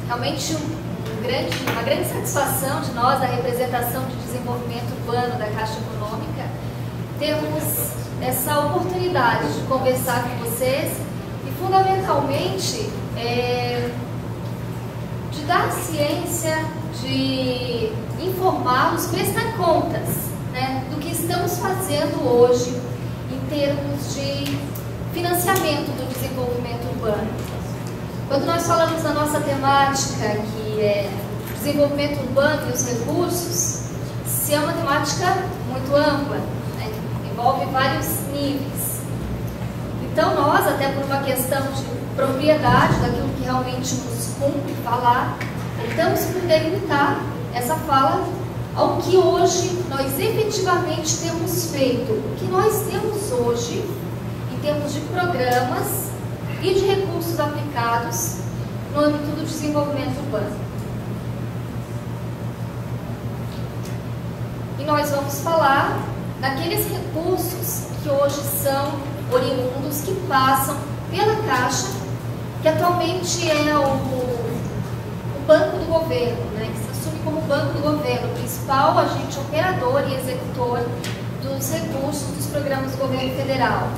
realmente uma grande satisfação de nós, da representação de desenvolvimento urbano da Caixa Econômica, termos essa oportunidade de conversar com vocês e, fundamentalmente, de dar ciência, de informá-los, prestar contas, né, do que estamos fazendo hoje em termos de financiamento do desenvolvimento urbano. Quando nós falamos da nossa temática, que é desenvolvimento urbano e os recursos, se é uma temática muito ampla, né, envolve vários níveis. Então nós, até por uma questão de propriedade daquilo que realmente nos cumpre falar, optamos por delimitar essa fala ao que hoje nós efetivamente temos feito. O que nós temos hoje, em termos de programas e de recursos aplicados no âmbito do desenvolvimento urbano. E nós vamos falar daqueles recursos que hoje são oriundos, que passam pela Caixa, que atualmente é o Banco do Governo, né, que se assume como Banco do Governo, o principal agente operador e executor dos recursos dos programas do governo federal.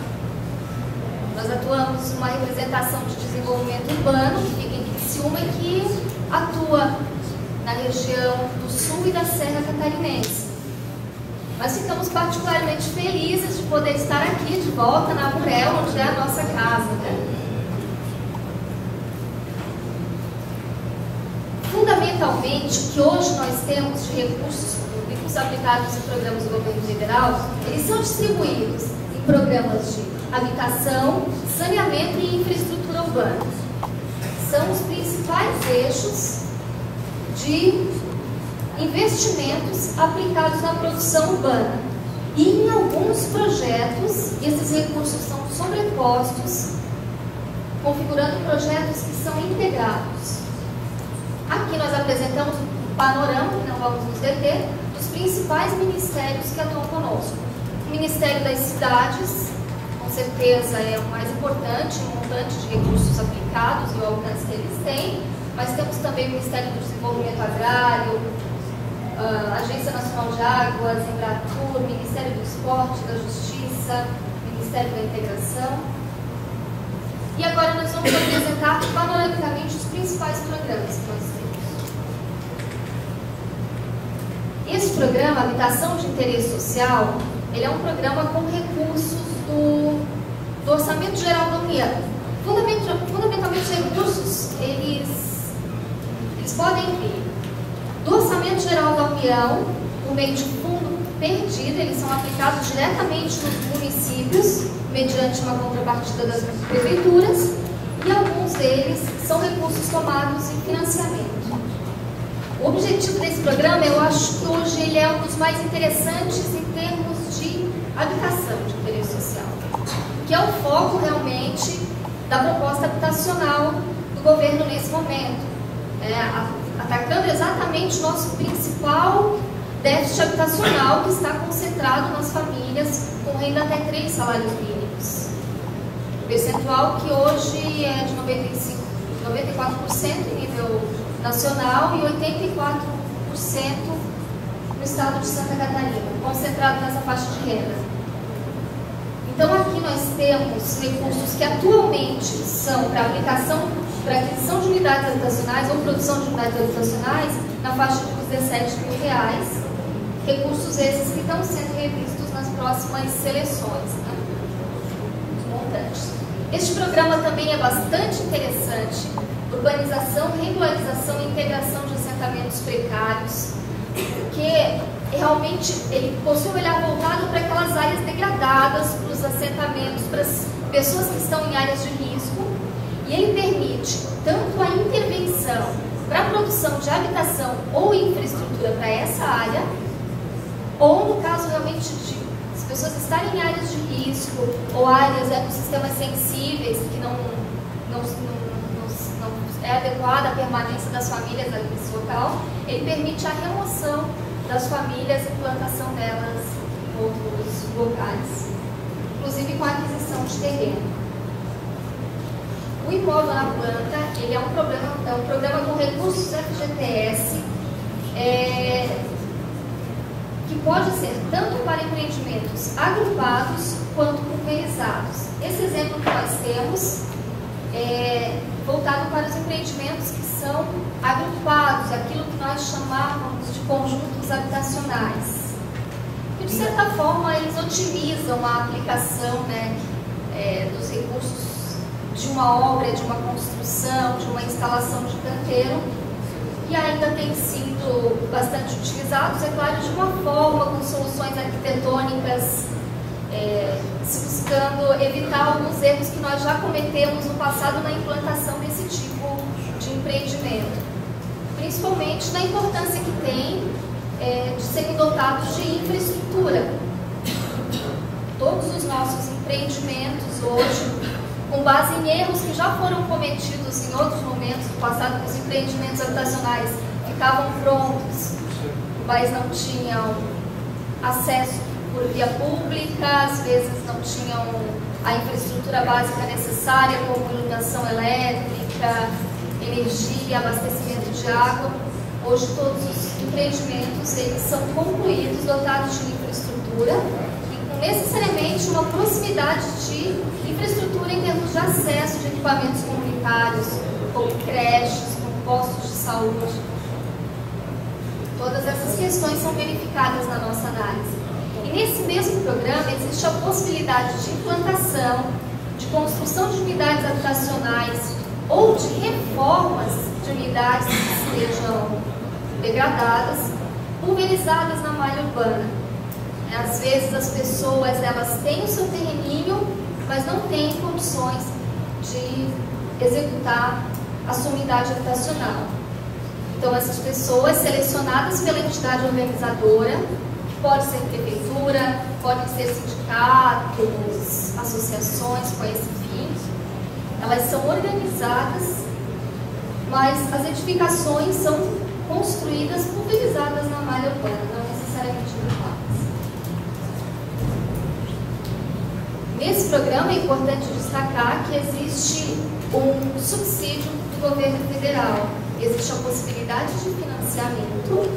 Nós atuamos numa representação de desenvolvimento urbano, que fica em Criciúma e que atua na região do sul e da Serra Catarinense. Nós ficamos particularmente felizes de poder estar aqui de volta na Burel, onde é a nossa casa, né? Fundamentalmente, o que hoje nós temos de recursos públicos aplicados em programas do governo federal, eles são distribuídos em programas de habitação, saneamento e infraestrutura urbana. São os principais eixos de investimentos aplicados na produção urbana. E em alguns projetos, esses recursos são sobrepostos, configurando projetos que são integrados. Aqui nós apresentamos um panorama, que não vamos nos deter, dos principais ministérios que atuam conosco. O Ministério das Cidades, com certeza é o mais importante, o montante de recursos aplicados e o alcance que eles têm, mas temos também o Ministério do Desenvolvimento Agrário, a Agência Nacional de Águas, Embratur, Ministério do Esporte, da Justiça, Ministério da Integração. E agora nós vamos apresentar panoramicamente os principais programas que nós temos. Esse programa, Habitação de Interesse Social, ele é um programa com recursos do Orçamento Geral da União. Fundamentalmente, os recursos, eles podem vir do Orçamento Geral da União, por meio de fundo perdido, eles são aplicados diretamente nos municípios, mediante uma contrapartida das prefeituras, e alguns deles são recursos tomados em financiamento. O objetivo desse programa, eu acho que hoje ele é um dos mais interessantes em termos de habitação de interesse social, que é o foco realmente da proposta habitacional do governo nesse momento, atacando exatamente o nosso principal déficit habitacional, que está concentrado nas famílias com renda até 3 salários mínimos. O percentual que hoje é de 94% em nível nacional e 84% no estado de Santa Catarina, concentrado nessa faixa de renda. Então aqui nós temos recursos que atualmente são para aplicação, para aquisição de unidades habitacionais ou produção de unidades habitacionais na faixa de R$17.000, recursos esses que estão sendo revistos nas próximas seleções, né? Os montantes. Este programa também é bastante interessante: urbanização, regularização e integração de assentamentos precários, porque realmente ele possui um olhar voltado para aquelas áreas degradadas, para os assentamentos, para as pessoas que estão em áreas de risco, e ele permite tanto a intervenção para a produção de habitação ou infraestrutura para essa área, ou no caso realmente de as pessoas estarem em áreas de risco ou áreas ecossistemas sensíveis que não é adequada à permanência das famílias ali nesse local, ele permite a remoção das famílias e implantação delas em outros locais, inclusive com a aquisição de terreno. O Imóvel na Planta, ele é um programa com recursos FGTS, que pode ser tanto para empreendimentos agrupados quanto pulverizados. Esse exemplo que nós temos é voltado para os empreendimentos que são agrupados, aquilo que nós chamávamos de conjuntos habitacionais. E, de certa forma, eles otimizam a aplicação, né, dos recursos de uma obra, de uma construção, de uma instalação de canteiro, e ainda tem sido bastante utilizados, é claro, de uma forma, com soluções arquitetônicas, se buscando evitar alguns erros que nós já cometemos no passado na implantação desse tipo de empreendimento. Principalmente na importância que tem de serem dotados de infraestrutura. Todos os nossos empreendimentos hoje, com base em erros que já foram cometidos em outros momentos do passado, que os empreendimentos habitacionais ficavam prontos, mas não tinham acesso por via pública, às vezes não tinham a infraestrutura básica necessária, como iluminação elétrica, energia, abastecimento de água. Hoje todos os empreendimentos eles são concluídos, dotados de infraestrutura, necessariamente uma proximidade de infraestrutura em termos de acesso de equipamentos comunitários, como creches, como postos de saúde. Todas essas questões são verificadas na nossa análise. E nesse mesmo programa existe a possibilidade de implantação, de construção de unidades habitacionais ou de reformas de unidades que estejam degradadas, pulverizadas na malha urbana. Às vezes as pessoas elas têm o seu terreninho, mas não têm condições de executar a sua unidade habitacional. Então essas pessoas selecionadas pela entidade organizadora, pode ser prefeitura, podem ser sindicatos, associações com esse fim, elas são organizadas, mas as edificações são construídas pulverizadas na malha urbana, não necessariamente agrupadas. Nesse programa é importante destacar que existe um subsídio do governo federal. Existe a possibilidade de financiamento,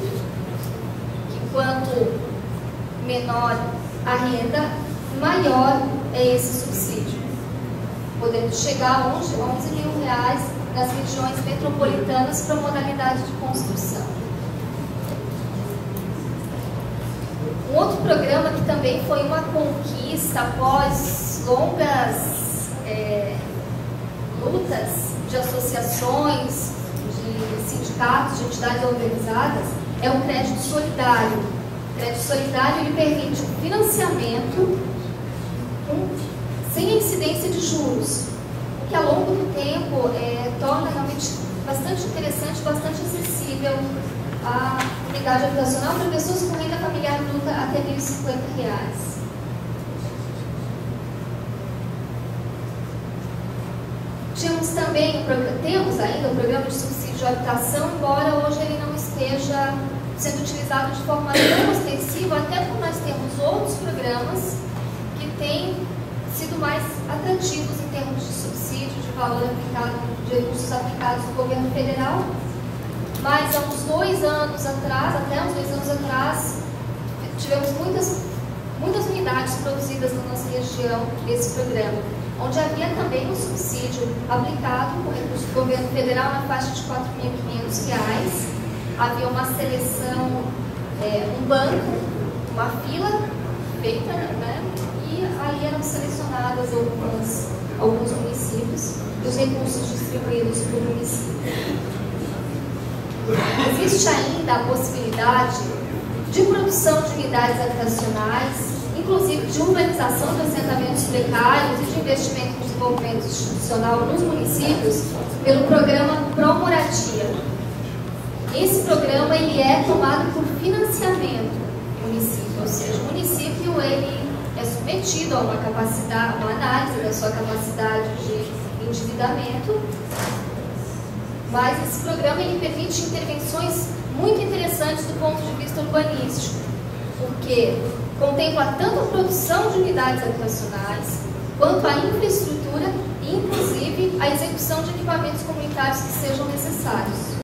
que quanto menor a renda, maior é esse subsídio, podendo chegar a 11 mil reais nas regiões metropolitanas para modalidade de construção. Um outro programa que também foi uma conquista após longas lutas de associações, de sindicatos, de entidades organizadas, é o crédito solidário. O crédito solidário ele permite o financiamento sem incidência de juros, o que ao longo do tempo torna realmente bastante interessante, bastante acessível a unidade habitacional para pessoas com renda familiar bruta até R$ 1.050. Temos ainda o programa de subsídio de habitação, embora hoje ele não esteja sendo utilizado de forma tão ostensiva, até porque nós temos outros programas que têm sido mais atrativos em termos de subsídio, de valor aplicado, de recursos aplicados do governo federal. Mas há uns 2 anos atrás, até uns 2 anos atrás, tivemos muitas unidades produzidas na nossa região desse programa, onde havia também um subsídio aplicado com recurso do governo federal na faixa de R$ 4.500. Havia uma seleção, um banco, uma fila feita, né? E aí eram selecionadas alguns municípios e os recursos distribuídos por município. Existe ainda a possibilidade de produção de unidades habitacionais, inclusive de urbanização de assentamentos precários e de investimento em desenvolvimento institucional nos municípios, pelo programa Promoradia. Esse programa ele é tomado por financiamento do município, ou seja, o município ele é submetido a uma análise da sua capacidade de endividamento, mas esse programa ele permite intervenções muito interessantes do ponto de vista urbanístico, porque contempla tanto a produção de unidades habitacionais, quanto a infraestrutura e, inclusive, a execução de equipamentos comunitários que sejam necessários.